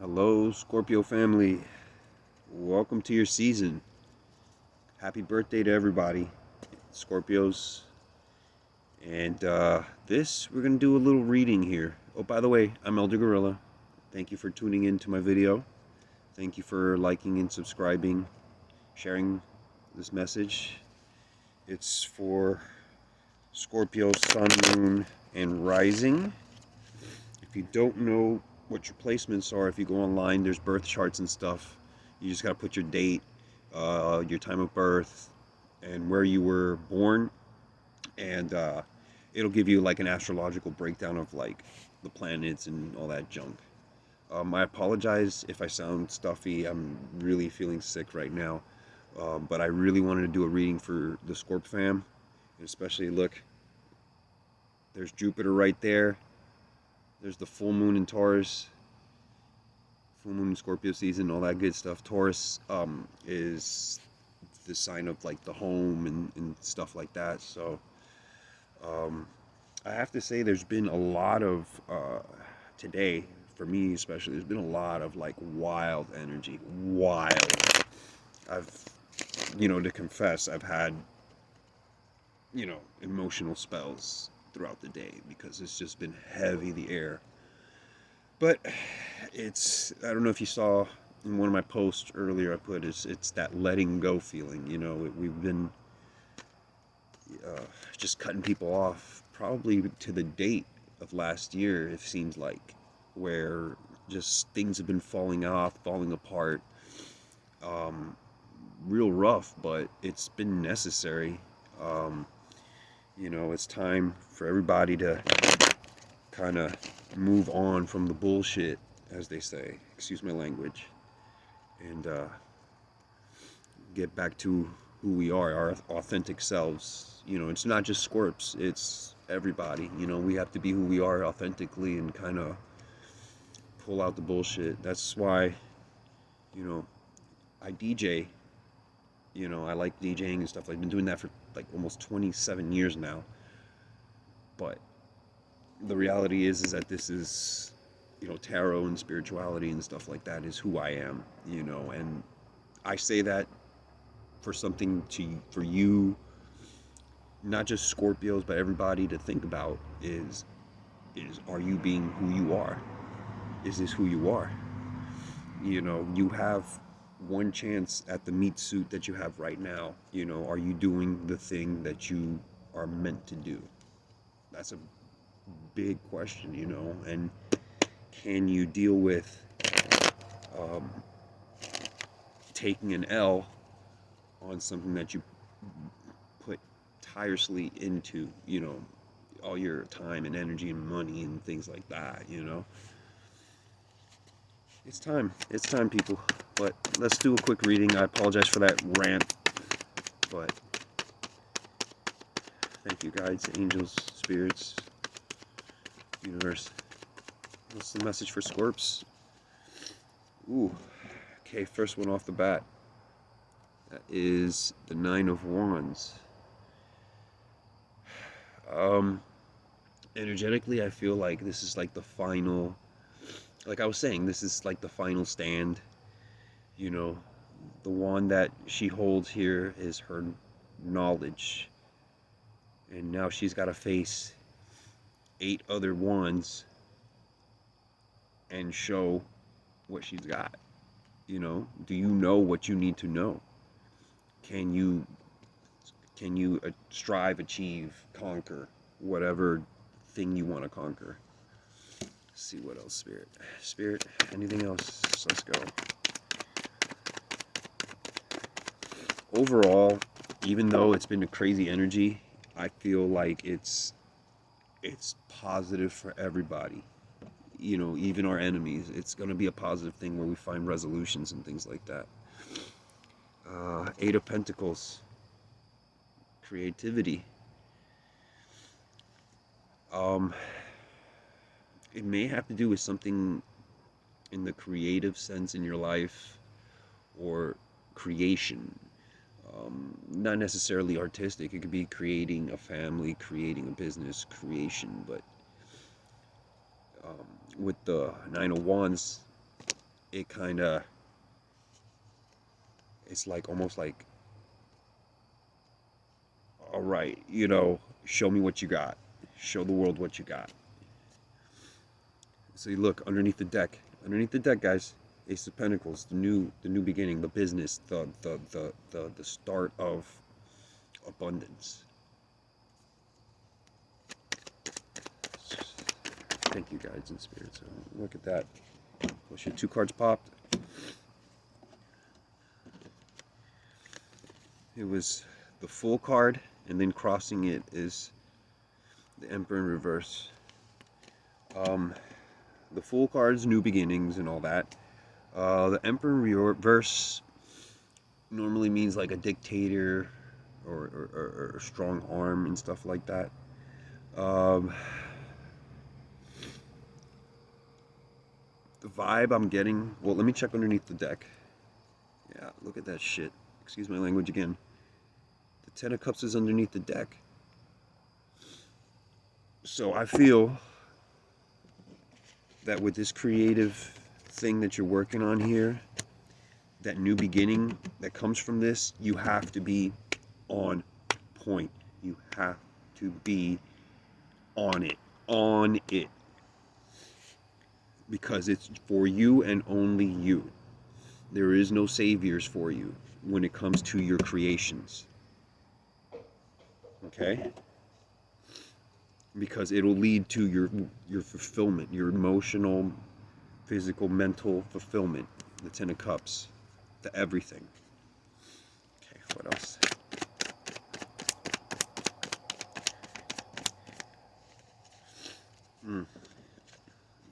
Hello, Scorpio family. Welcome to your season. Happy birthday to everybody, Scorpios. And this, we're going to do a little reading here. Oh, by the way, I'm Elder Gorilla. Thank you for tuning in to my video. Thank you for liking and subscribing, sharing this message. It's for Scorpio, Sun, Moon, and Rising. If you don't know what your placements are, if you go online, there's birth charts and stuff. You just got to put your date, your time of birth, and where you were born, and it'll give you like an astrological breakdown of like the planets and all that junk. I apologize if I sound stuffy. I'm really feeling sick right now, but I really wanted to do a reading for the Scorp fam, and especially look. There's Jupiter right there. There's the full moon in Taurus, full moon Scorpio season, all that good stuff. Taurus is the sign of like the home and stuff like that. So um, I have to say there's been a lot of today, for me especially, there's been a lot of like wild energy. Wild. I've, to confess, I've had, emotional spells throughout the day because it's just been heavy, the air. But I don't know if you saw in one of my posts earlier, I put it's that letting go feeling. We've been uh, just cutting people off probably to the date of last year, it seems like, where just things have been falling off, falling apart. Um, Real rough, but it's been necessary. Um, it's time for everybody to kind of move on from the bullshit, as they say. Excuse my language. And get back to who we are, our authentic selves. It's not just Scorps, it's everybody. We have to be who we are authentically and kind of pull out the bullshit. That's why, you know, I DJ. I like DJing and stuff. I've been doing that for like almost 27 years now. But the reality is that this is, tarot and spirituality and stuff like that is who I am, and I say that for something for you, not just Scorpios, but everybody to think about is are you being who you are? Is this who you are? You have one chance at the meat suit that you have right now. Are you doing the thing that you are meant to do? That's a big question, and can you deal with um, taking an L on something that you put tirelessly into, all your time and energy and money and things like that. It's time, people. But let's do a quick reading. I apologize for that rant, but thank you, guides, angels, spirits, universe. What's the message for Scorps? Ooh, okay, first one off the bat. That is the Nine of Wands. Energetically, I feel like this is like the final, like I was saying, this is like the final stand. You know, the wand that she holds here is her knowledge. And now she's got to face 8 other wands and show what she's got. Do you know what you need to know? Can you strive, achieve, conquer whatever thing you want to conquer? Let's see what else, Spirit, anything else? Let's go. Overall, even though it's been a crazy energy, I feel like it's positive for everybody. Even our enemies, it's going to be a positive thing where we find resolutions and things like that. 8 of Pentacles, creativity. It may have to do with something in the creative sense in your life or creation. Not necessarily artistic. It could be creating a family, creating a business, creation. But with the Nine of Wands, it kind of, it's like almost like, all right, show me what you got. Show the world what you got. So you look underneath the deck. Underneath the deck, guys, Ace of Pentacles, the new beginning, the business, the start of abundance. Thank you, guides and spirits. Look at that. Push your 2 cards popped. It was the Fool card, and then crossing it is the Emperor in reverse. The Fool card's new beginnings and all that. The Emperor in reverse normally means like a dictator or a strong arm and stuff like that. The vibe I'm getting, well, let me check underneath the deck. Yeah, look at that shit. Excuse my language again. The Ten of Cups is underneath the deck. So I feel that with this creative thing that you're working on here, that new beginning that comes from this, you have to be on point. You have to be on it. On it. Because it's for you and only you. There is no saviors for you when it comes to your creations. Okay? Because it'll lead to your fulfillment, your emotional, physical, mental fulfillment. The Ten of Cups. The everything. Okay, what else?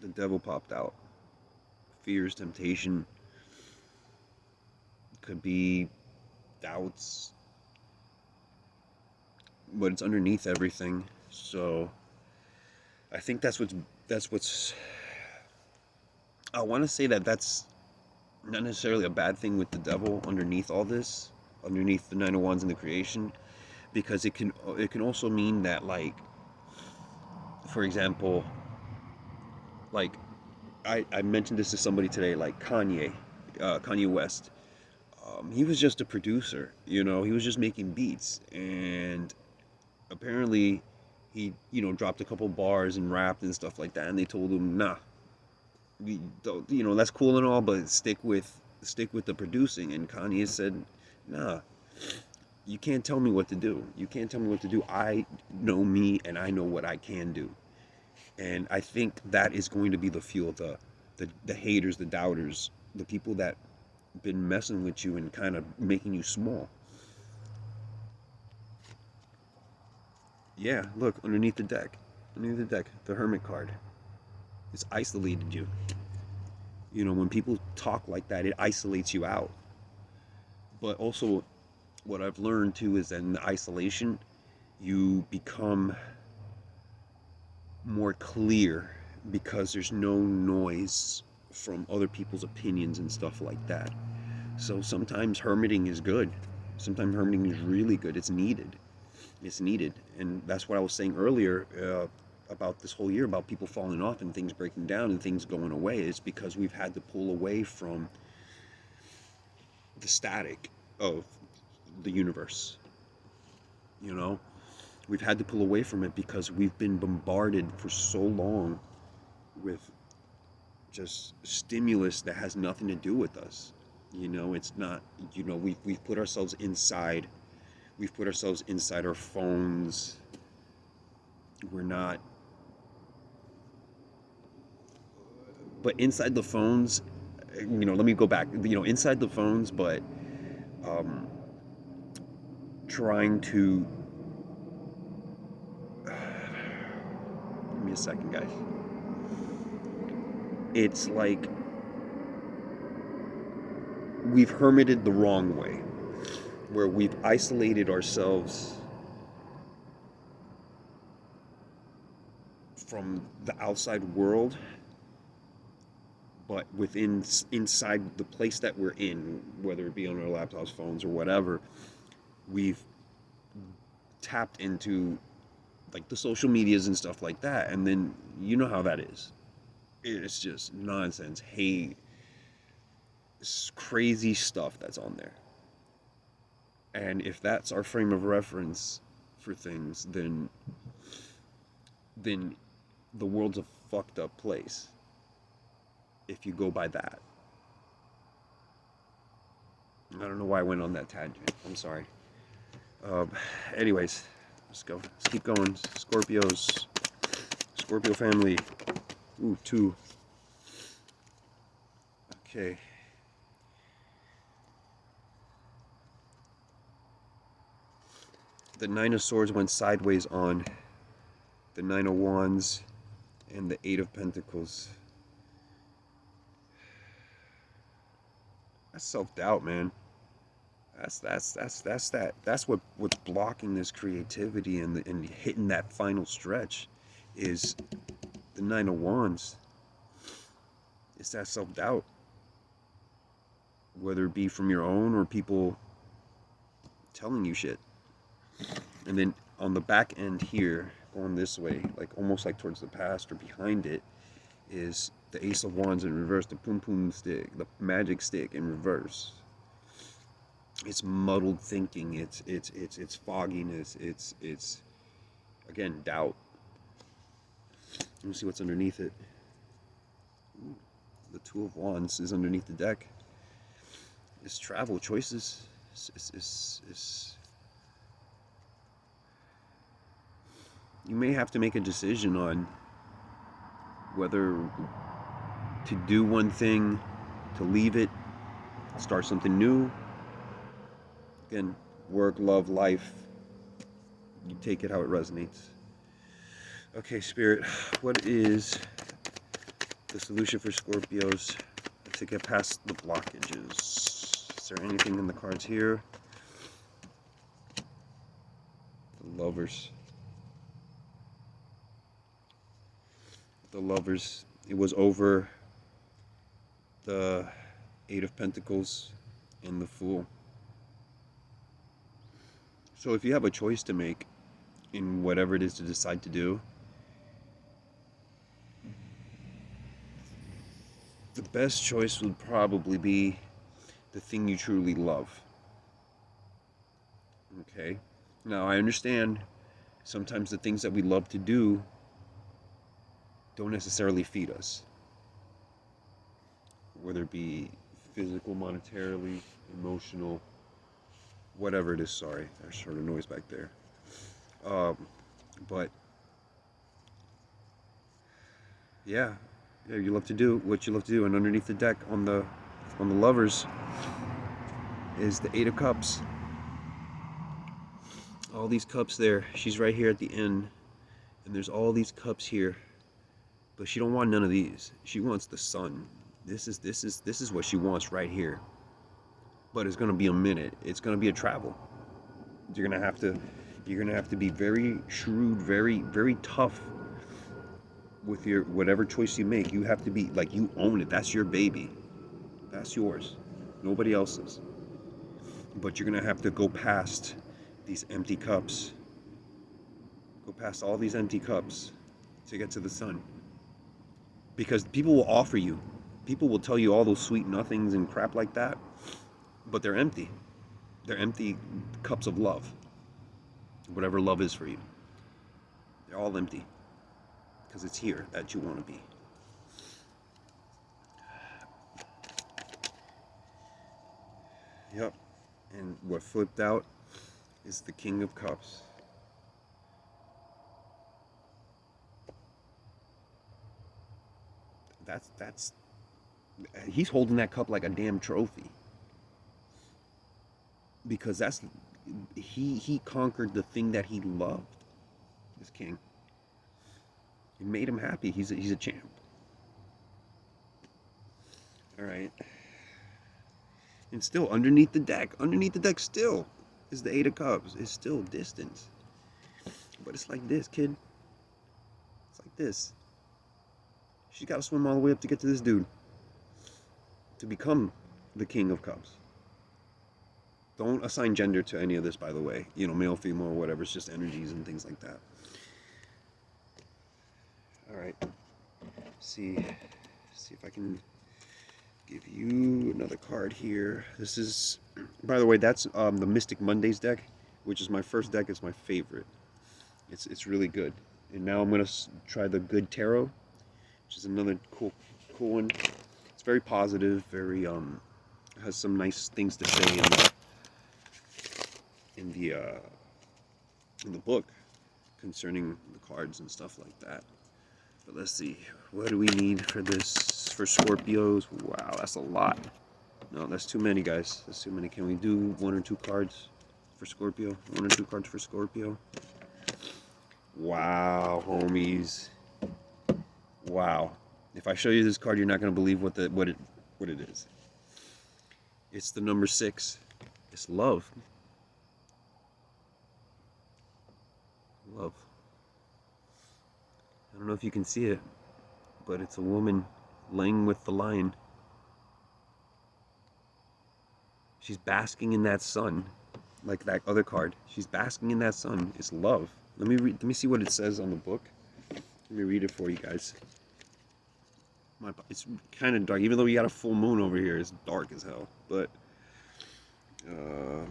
The Devil popped out. Fears, temptation. Could be doubts. But it's underneath everything. So I think that's what's I want to say that that's not necessarily a bad thing with the devil underneath all this, underneath the Nine of Wands and the creation, because it can also mean that, like, for example, like I mentioned this to somebody today, like Kanye West. He was just a producer, he was just making beats, and apparently he dropped a couple bars and rapped and stuff like that, and they told him, nah, we don't, that's cool and all, but stick with the producing. And Kanye said, nah, you can't tell me what to do. You can't tell me what to do. I know me, and I know what I can do. And I think that is going to be the fuel, the haters, the doubters, the people that been messing with you and kind of making you small. Yeah, look, underneath the deck, the Hermit card. It's isolated you. When people talk like that, it isolates you out. But also, what I've learned too is that in the isolation, you become more clear because there's no noise from other people's opinions and stuff like that. So sometimes hermiting is good. Sometimes hermiting is really good. It's needed. It's needed. And that's what I was saying earlier about this whole year, about people falling off and things breaking down and things going away. It's because we've had to pull away from the static of the universe. We've had to pull away from it because we've been bombarded for so long with just stimulus that has nothing to do with us. It's not, we've put ourselves inside. We've put ourselves inside our phones. We're not. But inside the phones, let me go back. Inside the phones, but trying to. Give me a second, guys. It's like we've hermited the wrong way, where we've isolated ourselves from the outside world, but inside the place that we're in, whether it be on our laptops, phones, or whatever, we've tapped into like the social medias and stuff like that, and then you know how that is. It's just nonsense, hate, crazy stuff that's on there. And if that's our frame of reference for things, then the world's a fucked up place if you go by that. I don't know why I went on that tangent. I'm sorry. Anyways, let's go. Let's keep going. Scorpios. Scorpio family. Ooh, 2. Okay. The 9 of Swords went sideways on the 9 of Wands and the 8 of Pentacles. That's self-doubt, man. That's what's blocking this creativity and hitting that final stretch is the 9 of Wands. It's that self-doubt, whether it be from your own or people telling you shit. And then on the back end here, going this way, like almost like towards the past or behind it, is the Ace of Wands in reverse, the Pum Pum stick, the magic stick in reverse. It's muddled thinking, it's fogginess, it's again doubt. Let me see what's underneath it. Ooh, the 2 of Wands is underneath the deck. It's travel choices. It's you may have to make a decision on whether to do one thing, to leave it, start something new. Again, work, love, life. You take it how it resonates. Okay, Spirit, what is the solution for Scorpios to get past the blockages? Is there anything in the cards here? The Lovers. The Lovers. It was over the 8 of Pentacles and the Fool. So if you have a choice to make in whatever it is to decide to do, the best choice would probably be the thing you truly love. Okay? Now, I understand sometimes the things that we love to do don't necessarily feed us. Whether it be physical, monetarily, emotional, whatever it is. Sorry, there's sort of noise back there. But yeah, you love to do what you love to do, and underneath the deck on the Lovers is the 8 of Cups. All these cups there. She's right here at the end, and there's all these cups here, but she don't want none of these. She wants the Sun. This is what she wants right here. But it's gonna be a minute. It's gonna be a travel. You're gonna have to be very shrewd, very, very tough with your whatever choice you make. You have to be like, you own it. That's your baby. That's yours. Nobody else's. But you're gonna have to go past these empty cups. Go past all these empty cups to get to the Sun. Because people will offer you. People will tell you all those sweet nothings and crap like that, but they're empty. They're empty cups of love. Whatever love is for you. They're all empty. Because it's here that you want to be. Yep. And what flipped out is the King of Cups. That's he's holding that cup like a damn trophy. Because he conquered the thing that he loved. This king. It made him happy. He's a champ. All right. And still underneath the deck still is the 8 of Cups. It's still distance. But it's like this, kid. It's like this. She's got to swim all the way up to get to this dude. To become the King of Cups. Don't assign gender to any of this, by the way. You know, male, female, or whatever. It's just energies and things like that. All right. See if I can Give you another card here. This is, by the way, that's the Mystic Mondays deck, which is my first deck. It's my favorite. It's really good. And now I'm gonna try the Good Tarot, which is another cool one. It's very positive, very has some nice things to say in the book concerning the cards and stuff like that. But let's see, what do we need for this, for Scorpios? Wow, that's a lot. No, that's too many, guys. That's too many. Can we do 1 or 2 cards for Scorpio? 1 or 2 cards for Scorpio? Wow, homies. Wow. If I show you this card, you're not going to believe what it is. It's the number 6. It's love. Love. I don't know if you can see it, but it's a woman laying with the lion. She's basking in that sun, like that other card. She's basking in that sun. It's love. Let me see what it says on the book. Let me read it for you guys. It's kind of dark, even though we got a full moon over here. It's dark as hell. But love.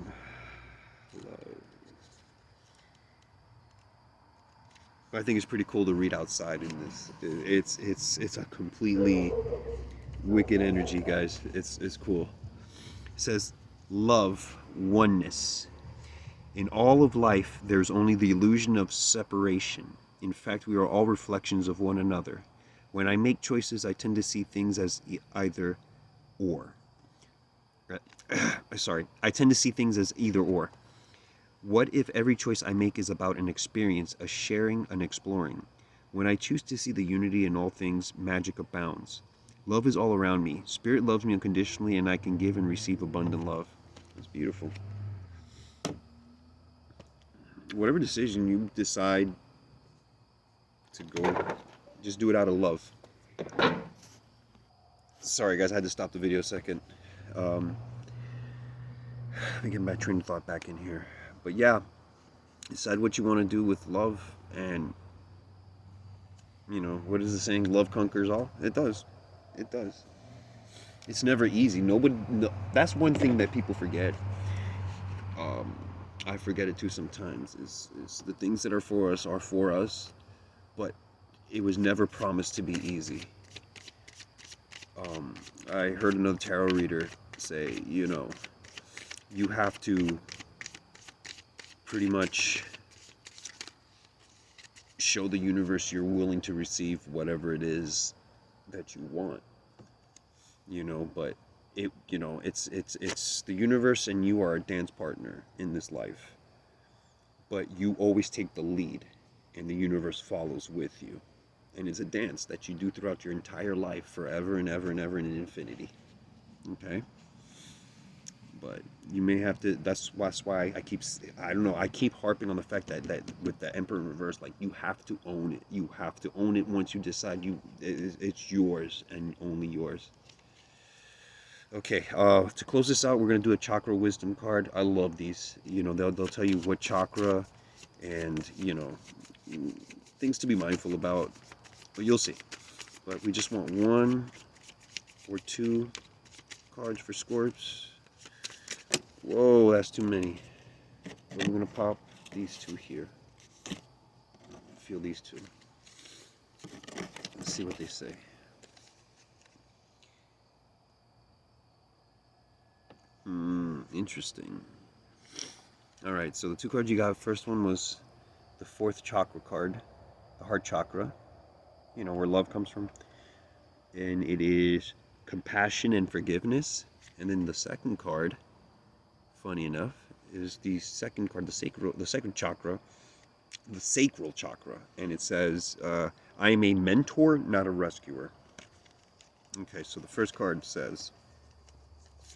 I think it's pretty cool to read outside in this. It's a completely wicked energy, guys. It's cool. It says, love, oneness. In all of life, there's only the illusion of separation. In fact, we are all reflections of one another. When I make choices, I tend to see things as either or. I tend to see things as either or. What if every choice I make is about an experience, a sharing, an exploring? When I choose to see the unity in all things, magic abounds. Love is all around me. Spirit loves me unconditionally, and I can give and receive abundant love. That's beautiful. Whatever decision you decide to go, just do it out of love. Sorry guys, I had to stop the video a second. Let me get my train of thought back in here. But yeah, decide what you want to do with love, and you know, what is the saying? Love conquers all. It does. It does. It's never easy. That's one thing that people forget. I forget it too sometimes. Is the things that are for us, but it was never promised to be easy. I heard another tarot reader say, you know, you have to pretty much show the universe you're willing to receive whatever it is that you want, you know. But it's the universe, and you are a dance partner in this life, but you always take the lead and the universe follows with you, and it's a dance that you do throughout your entire life, forever and ever and ever in infinity. Okay. But you may have to, that's why I keep harping on the fact that with the Emperor in reverse, like, you have to own it. You have to own it once you decide it's yours and only yours. Okay, to close this out, we're going to do a chakra wisdom card. I love these. You know, they'll tell you what chakra and, you know, things to be mindful about. But you'll see. But we just want 1 or 2 cards for Scorps. Whoa, that's too many. But I'm going to pop these 2 here. Feel these 2. Let's see what they say. Interesting. Alright, so the 2 cards you got, first one was the 4th chakra card, the heart chakra, you know, where love comes from. And it is compassion and forgiveness. And then the second card, funny enough, is the second card, the second chakra, the sacral chakra. And it says, I am a mentor, not a rescuer. Okay, so the first card says,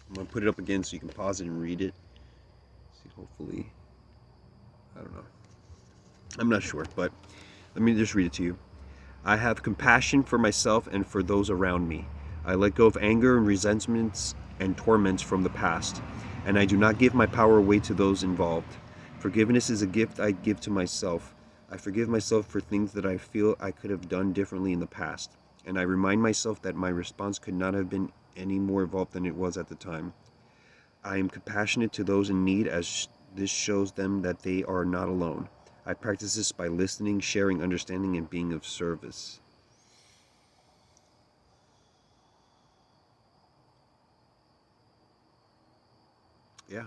I'm going to put it up again so you can pause it and read it. See, hopefully, I don't know. I'm not sure, but let me just read it to you. I have compassion for myself and for those around me. I let go of anger and resentments and torments from the past, and I do not give my power away to those involved. Forgiveness is a gift I give to myself. I forgive myself for things that I feel I could have done differently in the past. and I remind myself that my response could not have been any more evolved than it was at the time. I am compassionate to those in need as this shows them that they are not alone. I practice this by listening, sharing, understanding, and being of service. Yeah.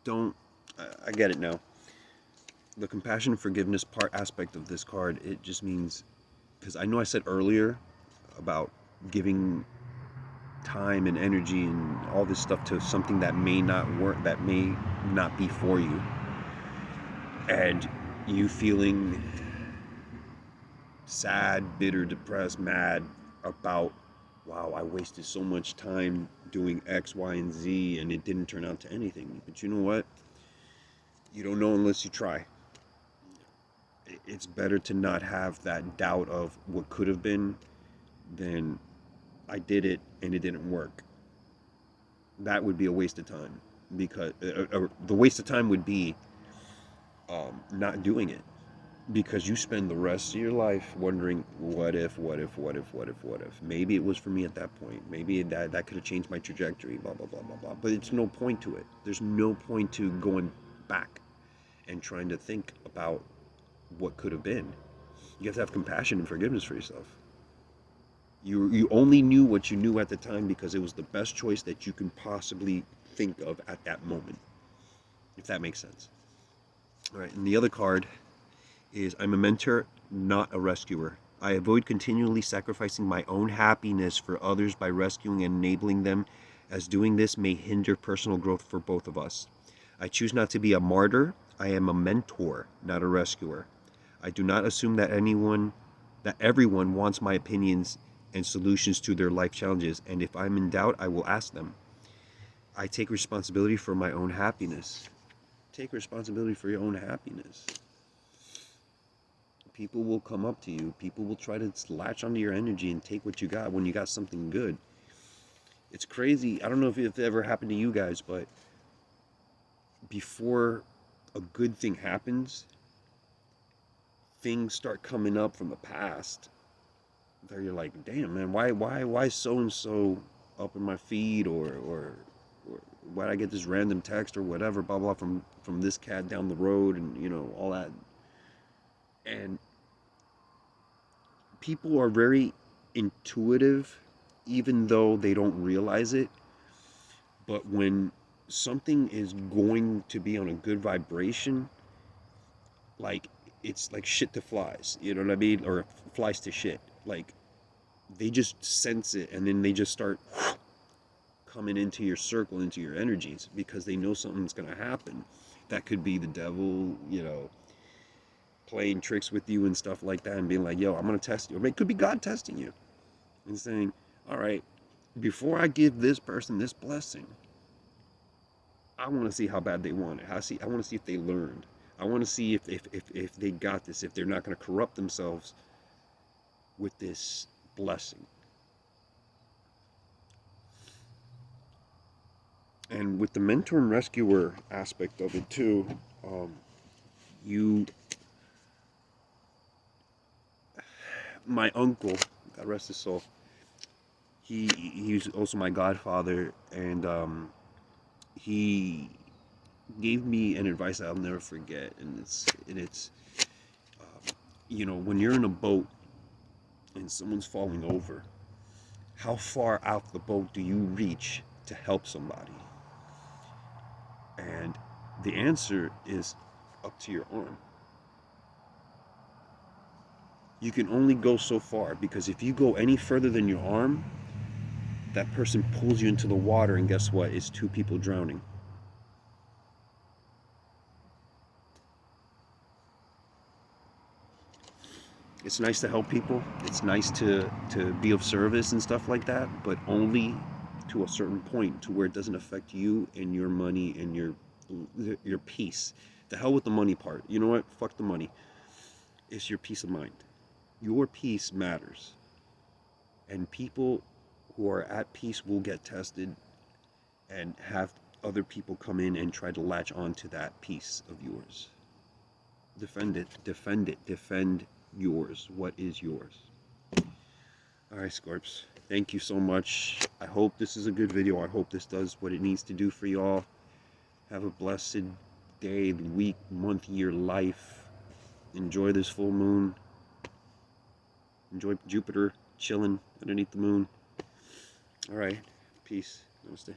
Don't. I get it now. The compassion and forgiveness part aspect of this card, it just means, because I know I said earlier about giving time and energy and all this stuff to something that may not work, that may not be for you, and you feeling sad, bitter, depressed, mad about, wow, I wasted so much time doing X, Y, and Z and it didn't turn out to anything. But you know what? You don't know unless you try. It's better to not have that doubt of what could have been than I did it and it didn't work. That would be a waste of time, because the waste of time would be not doing it, because you spend the rest of your life wondering, what if, what if, what if, what if, what if. Maybe it was for me at that point. Maybe that could have changed my trajectory, blah, blah, blah, blah, blah. But it's no point to it. There's no point to going back and trying to think about what could have been. You have to have compassion and forgiveness for yourself. You only knew what you knew at the time because it was the best choice that you can possibly think of at that moment, if that makes sense. All right, and the other card is, I'm a mentor, not a rescuer. I avoid continually sacrificing my own happiness for others by rescuing and enabling them, as doing this may hinder personal growth for both of us. I choose not to be a martyr. I am a mentor, not a rescuer. I do not assume that everyone wants my opinions and solutions to their life challenges, and if I'm in doubt, I will ask them. I take responsibility for my own happiness. Take responsibility for your own happiness. People will come up to you. People will try to latch onto your energy and take what you got when you got something good. It's crazy. I don't know if it ever happened to you guys, but before a good thing happens, things start coming up from the past that you're like, damn, man, why so and so up in my feed, or why did I get this random text or whatever, blah blah, from this cat down the road, and all that. And people are very intuitive, even though they don't realize it. But when something is going to be on a good vibration, like, it's like shit to flies, you know what I mean? Or flies to shit. Like, they just sense it, and then they just start coming into your circle, into your energies, because they know something's going to happen. That could be the devil, playing tricks with you and stuff like that, and being like, yo, I'm going to test you. Or it could be God testing you and saying, all right, before I give this person this blessing, I want to see how bad they want it. I want to see if they learned. I want to see if they got this, if they're not going to corrupt themselves with this blessing. And with the mentor and rescuer aspect of it too, you, my uncle, God rest his soul, he's also my godfather, and he gave me an advice that I'll never forget, and it's when you're in a boat and someone's falling over, how far out the boat do you reach to help somebody? And the answer is up to your arm. You can only go so far, because if you go any further than your arm, that person pulls you into the water, and guess what? It's two people drowning. It's nice to help people. It's nice to be of service and stuff like that, but only to a certain point, to where it doesn't affect you and your money and your peace. The hell with the money part. You know what? Fuck the money. It's your peace of mind. Your peace matters. And people who are at peace will get tested and have other people come in and try to latch on to that piece of yours. Defend it, defend it, defend yours. What is yours? Alright, Scorps. Thank you so much. I hope this is a good video. I hope this does what it needs to do for y'all. Have a blessed day, week, month, year, life. Enjoy this full moon. Enjoy Jupiter chilling underneath the moon. Alright. Peace. Namaste.